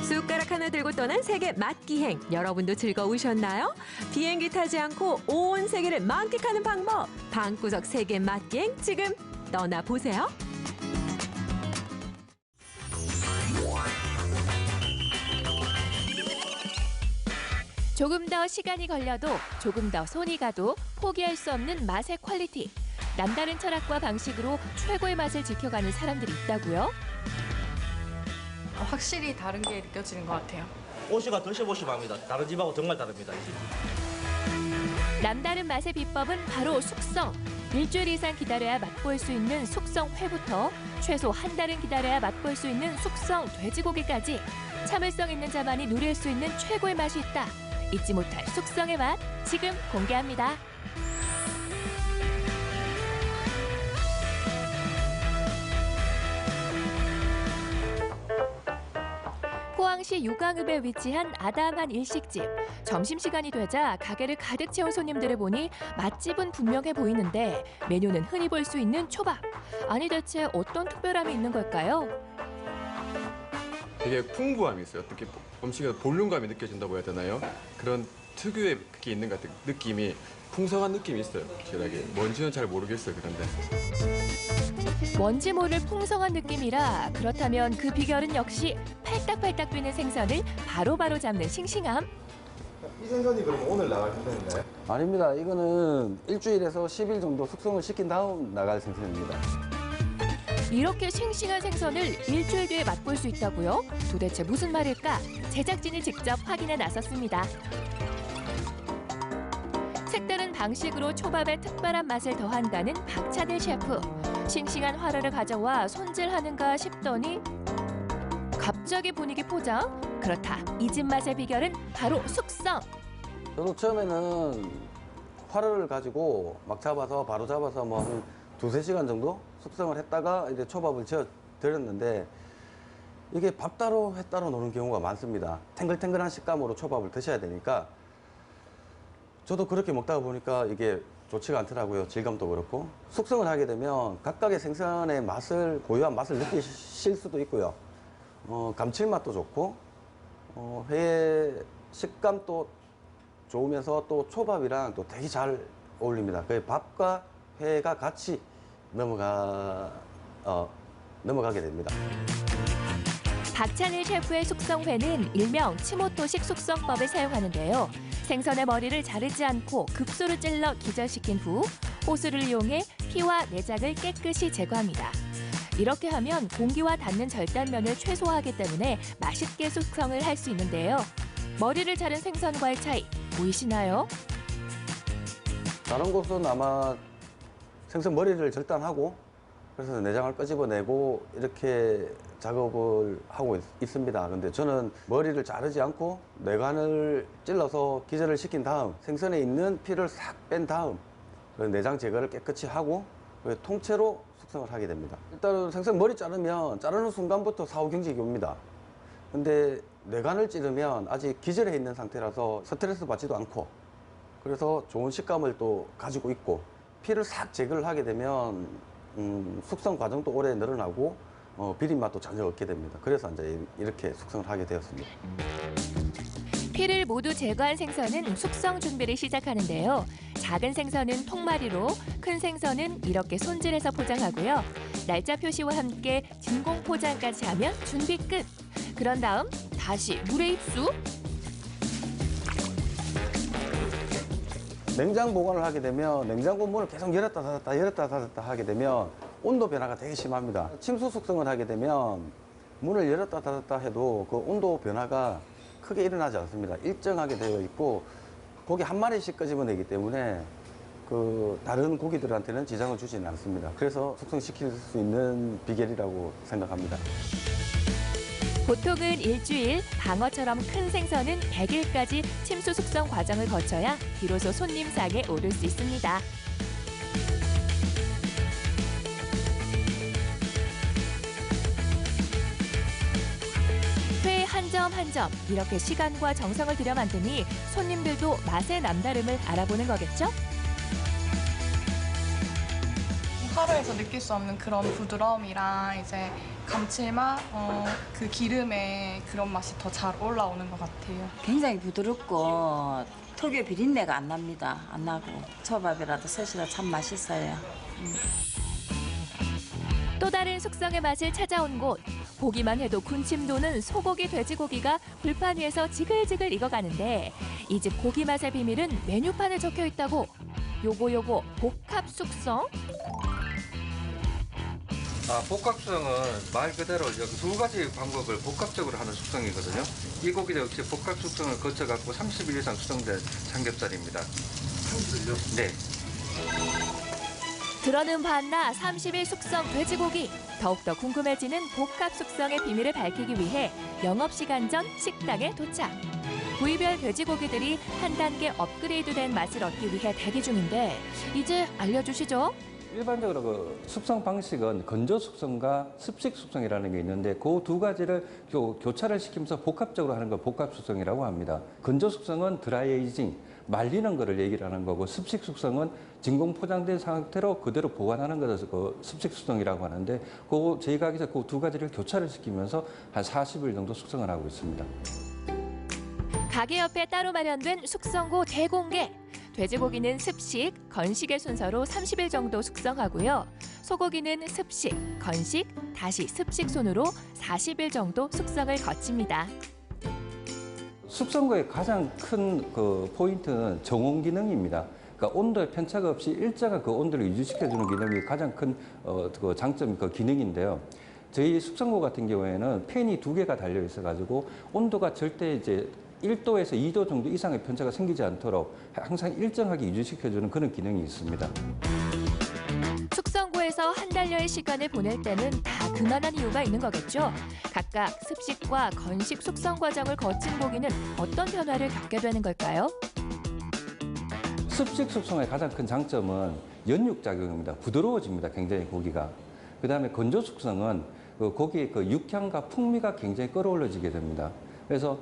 숟가락 하나 들고 떠난 세계 맛기행. 여러분도 즐거우셨나요? 비행기 타지 않고 온 세계를 만끽하는 방법. 방구석 세계 맛기행 지금 떠나보세요. 조금 더 시간이 걸려도 조금 더 손이 가도 포기할 수 없는 맛의 퀄리티. 남다른 철학과 방식으로 최고의 맛을 지켜가는 사람들이 있다고요? 확실히 다른 게 느껴지는 것 같아요. 오시가 드셔보시면 압니다. 다른 집하고 정말 다릅니다. 이 집. 남다른 맛의 비법은 바로 숙성. 일주일 이상 기다려야 맛볼 수 있는 숙성 회부터 최소 한 달은 기다려야 맛볼 수 있는 숙성 돼지고기까지 참을성 있는 자만이 누릴 수 있는 최고의 맛이 있다. 잊지 못할 숙성의 맛 지금 공개합니다. 포항시 유광읍에 위치한 아담한 일식집. 점심시간이 되자 가게를 가득 채운 손님들을 보니 맛집은 분명해 보이는데 메뉴는 흔히 볼 수 있는 초밥. 아니 대체 어떤 특별함이 있는 걸까요? 되게 풍부함이 있어요. 어떻게 음식에서 볼륨감이 느껴진다고 해야 되나요? 그런 특유의 그게 있는 것 같아요. 느낌이 풍성한 느낌이 있어요. 확실하게. 뭔지는 잘 모르겠어요. 그런데. 뭔지 모를 풍성한 느낌이라 그렇다면 그 비결은 역시 팔딱팔딱 뛰는 생선을 바로바로 잡는 싱싱함. 이 생선이 그럼 오늘 나갈 생선인가요? 아닙니다. 이거는 일주일에서 10일 정도 숙성을 시킨 다음 나갈 생선입니다. 이렇게 싱싱한 생선을 일주일 뒤에 맛볼 수 있다고요? 도대체 무슨 말일까? 제작진이 직접 확인에 나섰습니다. 색다른 방식으로 초밥에 특별한 맛을 더한다는 박찬일 셰프. 싱싱한 화로를 가져와 손질하는가 싶더니 갑자기 분위기 포장? 그렇다. 이 집 맛의 비결은 바로 숙성. 저도 처음에는 화로를 가지고 막 잡아서 바로 잡아서 뭐 한 2-3시간 정도 숙성을 했다가 이제 초밥을 지어 드렸는데 이게 밥 따로 회 따로 노는 경우가 많습니다. 탱글탱글한 식감으로 초밥을 드셔야 되니까 저도 그렇게 먹다가 보니까 이게 좋지가 않더라고요. 질감도 그렇고. 숙성을 하게 되면 각각의 생선의 맛을, 고유한 맛을 느끼실 수도 있고요. 감칠맛도 좋고, 회의 식감도 좋으면서 또 초밥이랑 또 되게 잘 어울립니다. 그 밥과 회가 같이 넘어가게 됩니다. 박찬일 셰프의 숙성회는 일명 치모토식 숙성법을 사용하는데요. 생선의 머리를 자르지 않고 급소를 찔러 기절시킨 후 호수를 이용해 피와 내장을 깨끗이 제거합니다. 이렇게 하면 공기와 닿는 절단면을 최소화하기 때문에 맛있게 숙성을 할 수 있는데요. 머리를 자른 생선과의 차이 보이시나요? 다른 곳은 아마 생선 머리를 절단하고 그래서 내장을 끄집어내고 이렇게 작업을 하고 있습니다. 근데 저는 머리를 자르지 않고 뇌관을 찔러서 기절을 시킨 다음 생선에 있는 피를 싹 뺀 다음 내장 제거를 깨끗이 하고 통째로 숙성을 하게 됩니다. 일단은 생선 머리 자르면 자르는 순간부터 사후경직이 옵니다. 근데 뇌관을 찌르면 아직 기절해 있는 상태라서 스트레스 받지도 않고 그래서 좋은 식감을 또 가지고 있고 피를 싹 제거를 하게 되면 숙성 과정도 오래 늘어나고 비린 맛도 전혀 없게 됩니다. 그래서 이제 이렇게 숙성을 하게 되었습니다. 피를 모두 제거한 생선은 숙성 준비를 시작하는데요. 작은 생선은 통마리로, 큰 생선은 이렇게 손질해서 포장하고요. 날짜 표시와 함께 진공 포장까지 하면 준비 끝. 그런 다음 다시 물에 입수. 냉장 보관을 하게 되면 냉장고 문을 계속 열었다 닫았다 하게 되면 온도 변화가 되게 심합니다. 침수 숙성을 하게 되면 문을 열었다 닫았다 해도 그 온도 변화가 크게 일어나지 않습니다. 일정하게 되어 있고 고기 한 마리씩 끄집어내기 때문에 그 다른 고기들한테는 지장을 주지는 않습니다. 그래서 숙성시킬 수 있는 비결이라고 생각합니다. 보통은 일주일, 방어처럼 큰 생선은 100일까지 침수 숙성 과정을 거쳐야 비로소 손님상에 오를 수 있습니다. 회 한 점 한 점 이렇게 시간과 정성을 들여 만드니 손님들도 맛의 남다름을 알아보는 거겠죠? 화로에서 느낄 수 없는 그런 부드러움이랑 이제 감칠맛, 그 기름의 그런 맛이 더 잘 올라오는 것 같아요. 굉장히 부드럽고 특유의 비린내가 안 납니다. 안 나고 초밥이라도 셋이라 참 맛있어요. 또 다른 숙성의 맛을 찾아온 곳. 보기만 해도 군침 도는 소고기, 돼지고기가 불판 위에서 지글지글 익어가는데 이 집 고기 맛의 비밀은 메뉴판에 적혀 있다고. 요거 복합 숙성? 복합 숙성은 말 그대로 두 가지 방법을 복합적으로 하는 숙성이거든요. 이 고기도 역시 복합 숙성을 거쳐갖고 30일 이상 숙성된 삼겹살입니다. 30일요? 네. 들어는 봤나 30일 숙성 돼지고기. 더욱더 궁금해지는 복합 숙성의 비밀을 밝히기 위해 영업시간 전 식당에 도착. 부위별 돼지고기들이 한 단계 업그레이드된 맛을 얻기 위해 대기 중인데 이제 알려주시죠. 일반적으로 그 숙성 방식은 건조 숙성과 습식 숙성이라는 게 있는데 그 두 가지를 교차를 시키면서 복합적으로 하는 걸 복합 숙성이라고 합니다. 건조 숙성은 드라이 에이징, 말리는 거를 얘기를 하는 거고 습식 숙성은 진공 포장된 상태로 그대로 보관하는 것을 그 습식 숙성이라고 하는데 저희 가게에서 그 두 가지를 교차를 시키면서 한 40일 정도 숙성을 하고 있습니다. 가게 옆에 따로 마련된 숙성고 대공개. 돼지고기는 습식, 건식의 순서로 30일 정도 숙성하고요. 소고기는 습식, 건식, 다시 습식 순으로 40일 정도 숙성을 거칩니다. 숙성고의 가장 큰 그 포인트는 정온 기능입니다. 그러니까 온도에 편차가 없이 일정한 그 온도를 유지시켜주는 기능이 가장 큰 그 장점, 그 기능인데요. 저희 숙성고 같은 경우에는 팬이 2개가 달려 있어가지고 온도가 절대 이제 1도에서 2도 정도 이상의 편차가 생기지 않도록 항상 일정하게 유지시켜주는 그런 기능이 있습니다. 숙성고에서 한 달여의 시간을 보낼 때는 다 그만한 이유가 있는 거겠죠. 각각 습식과 건식 숙성 과정을 거친 고기는 어떤 변화를 겪게 되는 걸까요? 습식 숙성의 가장 큰 장점은 연육 작용입니다. 부드러워집니다. 굉장히 고기가. 그다음에 건조 숙성은 그 고기의 그 육향과 풍미가 굉장히 끌어올려지게 됩니다. 그래서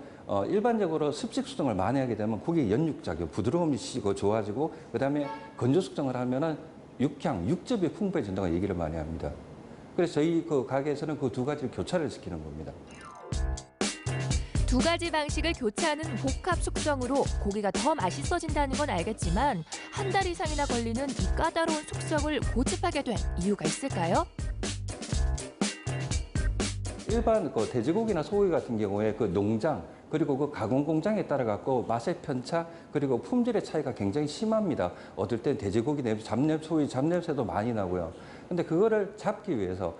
일반적으로 습식 숙성을 많이 하게 되면 고기의 연육 작용, 부드러움이 좋아지고 그다음에 건조 숙성을 하면은 육향, 육즙이 풍부해진다고 얘기를 많이 합니다. 그래서 저희 그 가게에서는 그 두 가지를 교차를 시키는 겁니다. 두 가지 방식을 교차하는 복합 숙성으로 고기가 더 맛있어진다는 건 알겠지만 한 달 이상이나 걸리는 이 까다로운 숙성을 고집하게 된 이유가 있을까요? 일반 그 돼지고기나 소고기 같은 경우에 그 농장 그리고 그 가공 공장에 따라 갖고 맛의 편차 그리고 품질의 차이가 굉장히 심합니다. 어떨 땐 돼지고기 냄새, 소위 잡냄새도 많이 나고요. 근데 그거를 잡기 위해서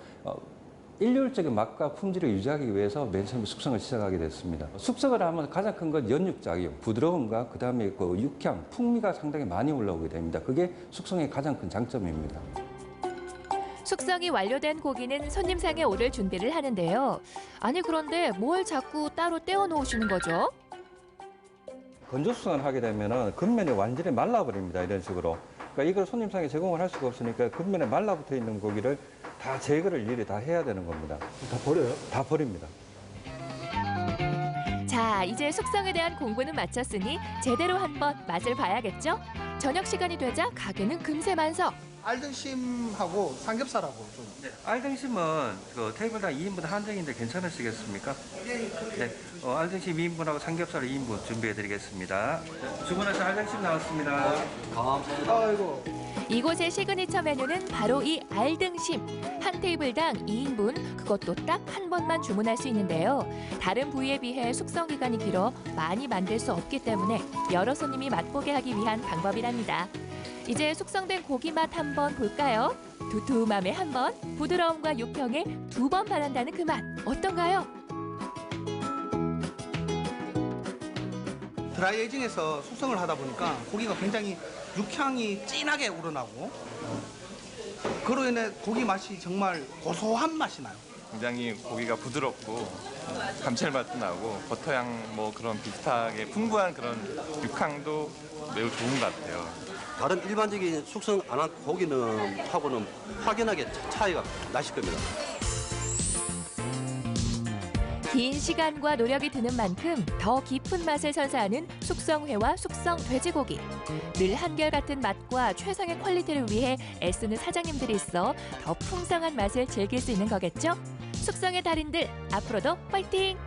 일률적인 맛과 품질을 유지하기 위해서 맨 처음에 숙성을 시작하게 됐습니다. 숙성을 하면 가장 큰 건 연육작용, 부드러움과 그다음에 그 육향, 풍미가 상당히 많이 올라오게 됩니다. 그게 숙성의 가장 큰 장점입니다. 숙성이 완료된 고기는 손님상에 오를 준비를 하는데요. 아니 그런데 뭘 자꾸 따로 떼어 놓으시는 거죠? 건조 숙성을 하게 되면은 겉면이 완전히 말라버립니다. 이런 식으로. 그러니까 이걸 손님상에 제공을 할 수가 없으니까 겉면에 말라붙어 있는 고기를 다 제거를 일일이 다 해야 되는 겁니다. 다 버려요? 다 버립니다. 자, 이제 숙성에 대한 공부는 마쳤으니 제대로 한번 맛을 봐야겠죠? 저녁 시간이 되자 가게는 금세 만석. 알등심하고 삼겹살하고 좀. 네, 알등심은 그 테이블당 2인분 한정인데 괜찮으시겠습니까? 네, 알등심 2인분하고 삼겹살 2인분 준비해드리겠습니다. 주문하신 알등심 나왔습니다. 감사합니다. 아이고. 이곳의 시그니처 메뉴는 바로 이 알등심. 한 테이블당 2인분, 그것도 딱 한 번만 주문할 수 있는데요. 다른 부위에 비해 숙성 기간이 길어 많이 만들 수 없기 때문에 여러 손님이 맛보게 하기 위한 방법이랍니다. 이제 숙성된 고기 맛 한번 볼까요? 두툼함에 한 번, 부드러움과 육향에 2번 바란다는 그 맛 어떤가요? 드라이에이징에서 숙성을 하다 보니까 고기가 굉장히 육향이 진하게 우러나고 그로 인해 고기 맛이 정말 고소한 맛이 나요. 굉장히 고기가 부드럽고 감칠맛도 나고 버터향 뭐 그런 비슷하게 풍부한 그런 육향도 매우 좋은 것 같아요. 다른 일반적인 숙성 안 한 고기는 하고는 확연하게 차이가 나실 겁니다. 긴 시간과 노력이 드는 만큼 더 깊은 맛을 선사하는 숙성회와 숙성 돼지고기. 늘 한결같은 맛과 최상의 퀄리티를 위해 애쓰는 사장님들이 있어 더 풍성한 맛을 즐길 수 있는 거겠죠? 숙성의 달인들, 앞으로도 파이팅!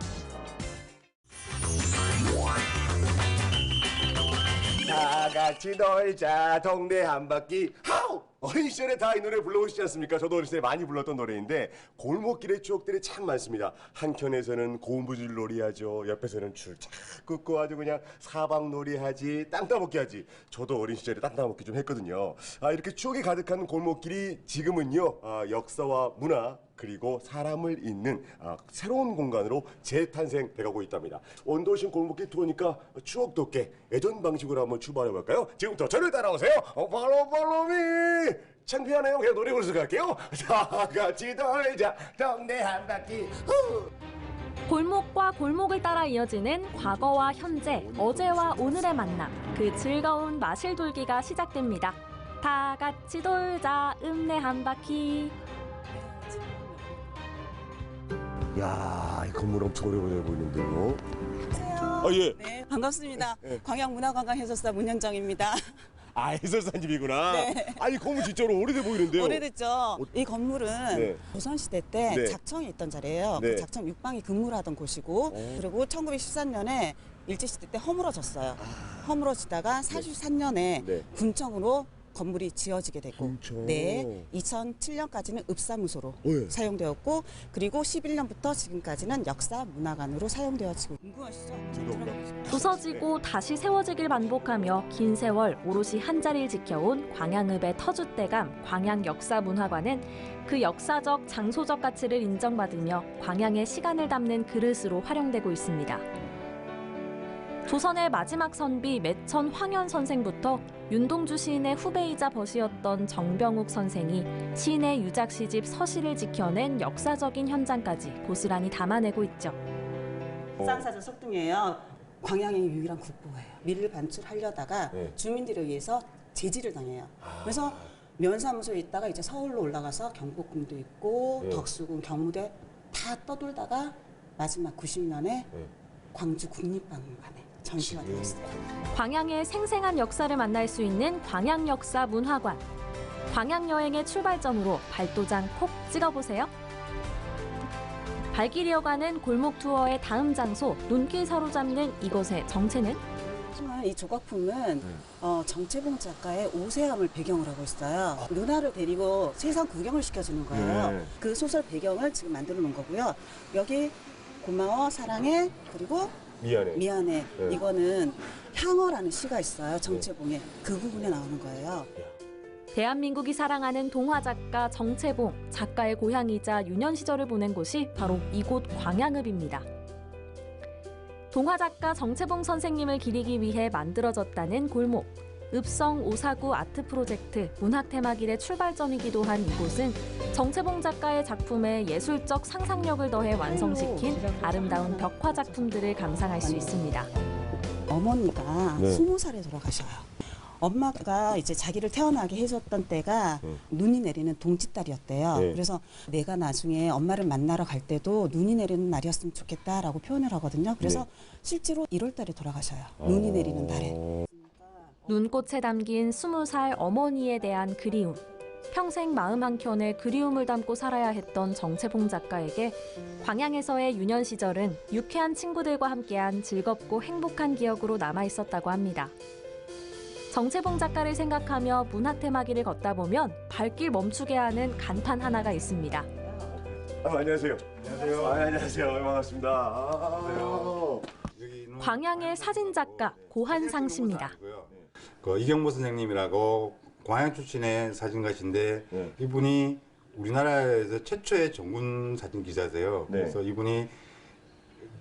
다 같이 놀자 동네 한 바퀴 하우! 어린 시절에 다 이 노래 불러오시지 않습니까? 저도 어린 시절에 많이 불렀던 노래인데 골목길의 추억들이 참 많습니다. 한켠에서는 고무줄 놀이하죠. 옆에서는 줄쫙 긋고 아주 그냥 사방놀이 하지 땅 따먹기 하지. 저도 어린 시절에 땅 따먹기 좀 했거든요. 이렇게 추억이 가득한 골목길이 지금은요 역사와 문화 그리고 사람을 잇는 새로운 공간으로 재탄생돼가고 있답니다. 원도심 골목길 투어니까 추억 돋게 예전 방식으로 한번 출발해볼까요? 지금부터 저를 따라오세요. 팔로미 창피하네요. 그냥 노래 부르면서 갈게요. 다 같이 놀자 동네 한 바퀴 골목과 골목을 따라 이어지는 과거와 현재, 어제와 오늘의 만남. 그 즐거운 마실 돌기가 시작됩니다. 다 같이 돌자 읍내 한 바퀴. 야, 이 건물 엄청 오래오래 보이는데요. 안녕하세요. 예. 네, 반갑습니다. 네. 광양문화관광해설사 문현정입니다. 해설사님이구나. 네. 아니 건물 진짜로 오래돼 보이는데요. 오래됐죠. 이 건물은 네. 조선시대 때 네. 작청이 있던 자리예요. 네. 그 작청 육방이 근무를 하던 곳이고 그리고 1913년에 일제시대 때 허물어졌어요. 허물어지다가 43년에 네. 군청으로 건물이 지어지게 되고 그렇죠. 네, 2007년까지는 읍사무소로 네. 사용되었고 그리고 11년부터 지금까지는 역사문화관으로 사용되어지고 궁금하시죠? 부서지고 다시 세워지길 반복하며 긴 세월 오롯이 한자리를 지켜온 광양읍의 터줏대감 광양역사문화관은 그 역사적, 장소적 가치를 인정받으며 광양의 시간을 담는 그릇으로 활용되고 있습니다. 조선의 마지막 선비 매천 황현 선생부터 윤동주 시인의 후배이자 벗이었던 정병욱 선생이 시인의 유작 시집 서시를 지켜낸 역사적인 현장까지 고스란히 담아내고 있죠. 쌍사자 석등이에요. 광양의 유일한 국보예요. 밀을 반출하려다가 주민들에 의해서 제지를 당해요. 그래서 면사무소에 있다가 이제 서울로 올라가서 경복궁도 있고 덕수궁, 경무대 다 떠돌다가 마지막 90년에 광주 국립박물관에 전시가 되었어요. 광양의 생생한 역사를 만날 수 있는 광양역사문화관. 광양여행의 출발점으로 발도장 콕 찍어보세요. 발길 이어가는 골목 투어의 다음 장소, 눈길 사로잡는 이곳의 정체는? 하지만 이 조각품은 정채봉 작가의 오세암을 배경으로 하고 있어요. 누나를 데리고 세상 구경을 시켜주는 거예요. 그 소설 배경을 지금 만들어 놓은 거고요. 여기 고마워, 사랑해, 그리고 미안해. 이거는 향어라는 시가 있어요. 정채봉에. 그 부분에 나오는 거예요. 대한민국이 사랑하는 동화 작가 정채봉, 작가의 고향이자 유년 시절을 보낸 곳이 바로 이곳 광양읍입니다. 동화 작가 정채봉 선생님을 기리기 위해 만들어졌다는 골목. 읍성 549 아트 프로젝트 문학 테마길의 출발점이기도 한 이곳은 정채봉 작가의 작품에 예술적 상상력을 더해 완성시킨 아름다운 벽화 작품들을 감상할 수 있습니다. 어머니가 20살에 돌아가셔요. 엄마가 이제 자기를 태어나게 해줬던 때가 눈이 내리는 동짓달이었대요. 그래서 내가 나중에 엄마를 만나러 갈 때도 눈이 내리는 날이었으면 좋겠다라고 표현을 하거든요. 그래서 실제로 1월 달에 돌아가셔요. 눈이 내리는 달에. 눈꽃에 담긴 20살 어머니에 대한 그리움. 평생 마음 한켠에 그리움을 담고 살아야 했던 정채봉 작가에게 광양에서의 유년 시절은 유쾌한 친구들과 함께한 즐겁고 행복한 기억으로 남아있었다고 합니다. 정채봉 작가를 생각하며 문학 테마길을 걷다 보면 발길 멈추게 하는 간판 하나가 있습니다. 안녕하세요. 안녕하세요. 안녕하세요. 반갑습니다. 광양의 사진작가 고한상 씨입니다. 이경보 선생님이라고 광양 출신의 사진가신데 이분이 우리나라에서 최초의 전군 사진 기자세요. 그래서 이분이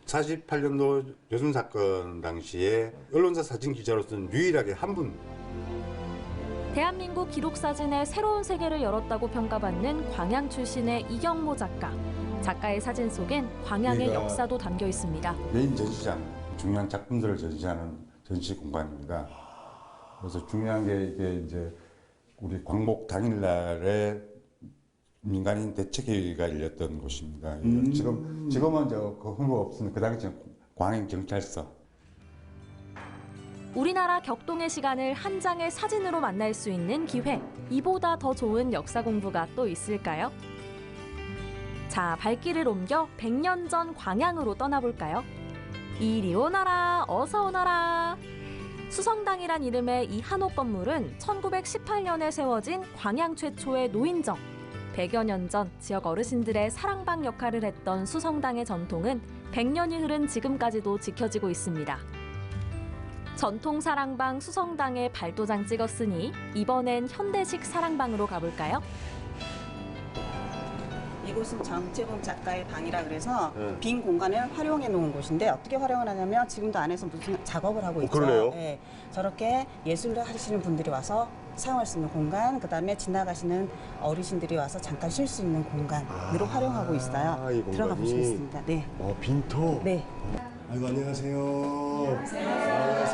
48년도 여순 사건 당시에 언론사 사진 기자로서는 유일하게 한 분. 대한민국 기록사진의 새로운 세계를 열었다고 평가받는 광양 출신의 이경모 작가. 작가의 사진 속엔 광양의 역사도 담겨 있습니다. 메인 전시장, 중요한 작품들을 전시하는 전시 공간입니다. 그래서 중요한 게 이게 이제 우리 광복 당일날에 민간인 대책회의가 열렸던 곳입니다. 지금은 그 홍보 없으면 그 당시에 광양 경찰서. 우리나라 격동의 시간을 한 장의 사진으로 만날 수 있는 기회. 이보다 더 좋은 역사 공부가 또 있을까요? 자, 발길을 옮겨 100년 전 광양으로 떠나볼까요? 이리 오너라, 어서 오너라. 수성당이란 이름의 이 한옥 건물은 1918년에 세워진 광양 최초의 노인정. 100여 년 전 지역 어르신들의 사랑방 역할을 했던 수성당의 전통은 100년이 흐른 지금까지도 지켜지고 있습니다. 전통 사랑방 수성당에 발도장 찍었으니 이번엔 현대식 사랑방으로 가볼까요? 이곳은 정채봉 작가의 방이라 그래서 빈 공간을 활용해 놓은 곳인데 어떻게 활용을 하냐면 지금도 안에서 무슨 작업을 하고 있죠. 그러네요. 네, 저렇게 예술을 하시는 분들이 와서 사용할 수 있는 공간, 그다음에 지나가시는 어르신들이 와서 잠깐 쉴 수 있는 공간으로 활용하고 있어요. 들어가 보시겠습니다. 네. 빈터? 네. 아이고, 안녕하세요.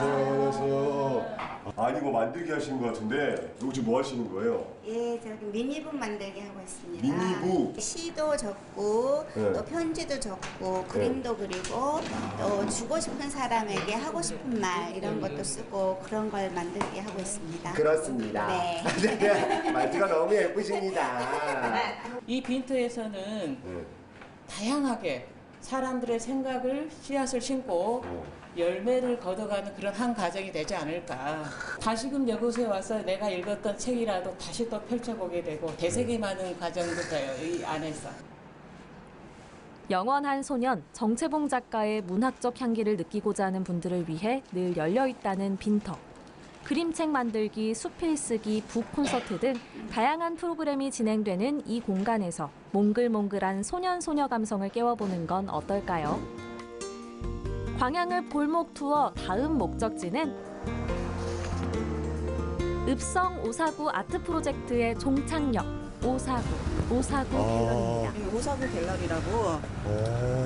안녕하세요. 아니, 뭐 만들기 하시는 것 같은데 이거 지금 뭐 하시는 거예요? 예, 저기 미니북 만들기 하고 있습니다. 미니북? 시도 적고 또 편지도 적고 그림도 그리고 또 주고 싶은 사람에게 하고 싶은 말 이런 것도 쓰고 그런 걸 만들기 하고 있습니다. 그렇습니다. 네. 말투가 너무 예쁘십니다. 이 빈터에서는 다양하게 사람들의 생각을 씨앗을 심고 열매를 거둬가는 그런 한 과정이 되지 않을까. 다시금 이곳에 와서 내가 읽었던 책이라도 다시 또 펼쳐보게 되고 되새김하는 과정도 돼요, 이 안에서. 영원한 소년 정채봉 작가의 문학적 향기를 느끼고자 하는 분들을 위해 늘 열려있다는 빈터. 그림책 만들기, 수필쓰기, 북 콘서트 등 다양한 프로그램이 진행되는 이 공간에서 몽글몽글한 소년소녀 감성을 깨워보는 건 어떨까요? 광양읍 골목 투어 다음 목적지는 읍성 오사구 아트 프로젝트의 종착역 오사구 갤러리입니다. 오사구 갤러리라고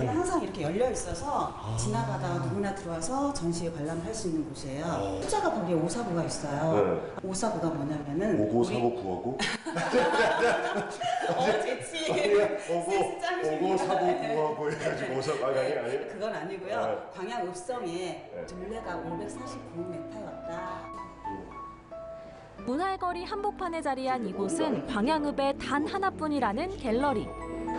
항상 이렇게 열려 있어서 지나가다가 누구나 들어와서 전시회 관람을 할 수 있는 곳이에요. 숫자가 거기에 오사구가 있어요. 오사구가 뭐냐면은 5945 959? 재치. 5945 959 해가지고 오사구 아니? 그건 아니고요. 광양 읍성에 둘레가 549m였다. 문화의거리 한복판에 자리한 이곳은 광양읍의 단 하나뿐이라는 갤러리.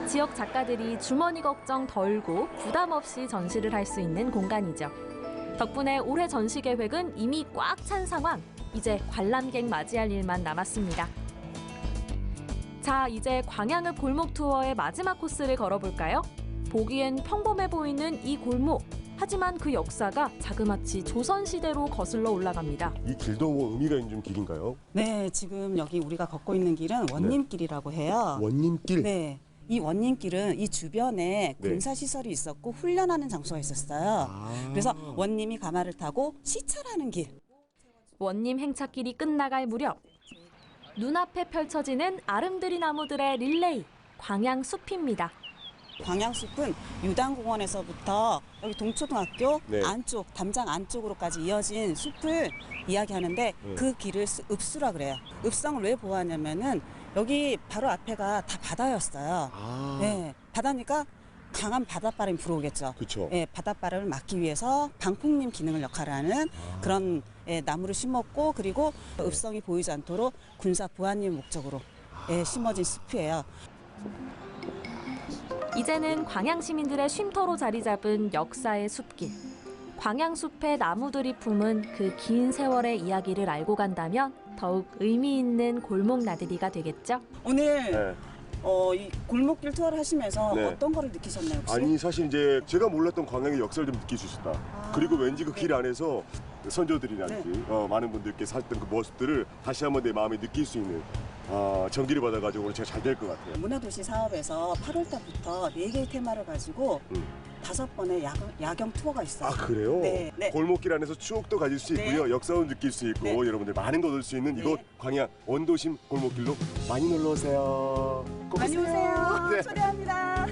지역 작가들이 주머니 걱정 덜고 부담 없이 전시를 할 수 있는 공간이죠. 덕분에 올해 전시 계획은 이미 꽉 찬 상황. 이제 관람객 맞이할 일만 남았습니다. 자, 이제 광양읍 골목 투어의 마지막 코스를 걸어볼까요? 보기엔 평범해 보이는 이 골목. 하지만 그 역사가 자그마치 조선시대로 거슬러 올라갑니다. 이 길도 뭐 의미가 있는 길인가요? 네, 지금 여기 우리가 걷고 있는 길은 원림길이라고 해요. 원림길? 네. 이 원림길은 이 주변에 네. 군사시설이 있었고 훈련하는 장소가 있었어요. 그래서 원님이 가마를 타고 시찰하는 길. 원님 행차길이 끝나갈 무렵 눈앞에 펼쳐지는 아름드리 나무들의 릴레이, 광양숲입니다. 광양숲은 유당공원에서부터 여기 동초등학교 네. 안쪽, 담장 안쪽으로까지 이어진 숲을 이야기하는데 그 길을 읍수라 그래요. 읍성을 왜 보호하냐면은 여기 바로 앞에가 다 바다였어요. 네, 바다니까 강한 바닷바람이 불어오겠죠. 그쵸. 예, 바닷바람을 막기 위해서 방풍림 기능을 역할하는 그런 나무를 심었고 그리고 읍성이 보이지 않도록 군사 보안님 목적으로 심어진 숲이에요. 이제는 광양 시민들의 쉼터로 자리 잡은 역사의 숲길. 광양숲의 나무들이 품은 그 긴 세월의 이야기를 알고 간다면 더욱 의미 있는 골목 나들이가 되겠죠. 오늘 이 골목길 투어를 하시면서 네. 어떤 거를 느끼셨나요 혹시? 아니 사실 이제 제가 몰랐던 광양의 역사를 좀 느낄 수 있었다. 그리고 왠지 그 길 안에서 선조들이라든지 많은 분들께 살던 그 모습들을 다시 한번 내 마음에 느낄 수 있는 전기를 받아가지고 오늘 제가 잘 될 것 같아요. 문화도시 사업에서 8월 달부터 4개의 테마를 가지고 5번의 야경 투어가 있어요. 아 그래요? 네. 골목길 안에서 추억도 가질 수 있고요. 역사도 느낄 수 있고 여러분들 많은 거 얻을 수 있는 이곳 광양 원도심 골목길로 많이 놀러 오세요. 꼭 많이 오세요. 네. 초대합니다.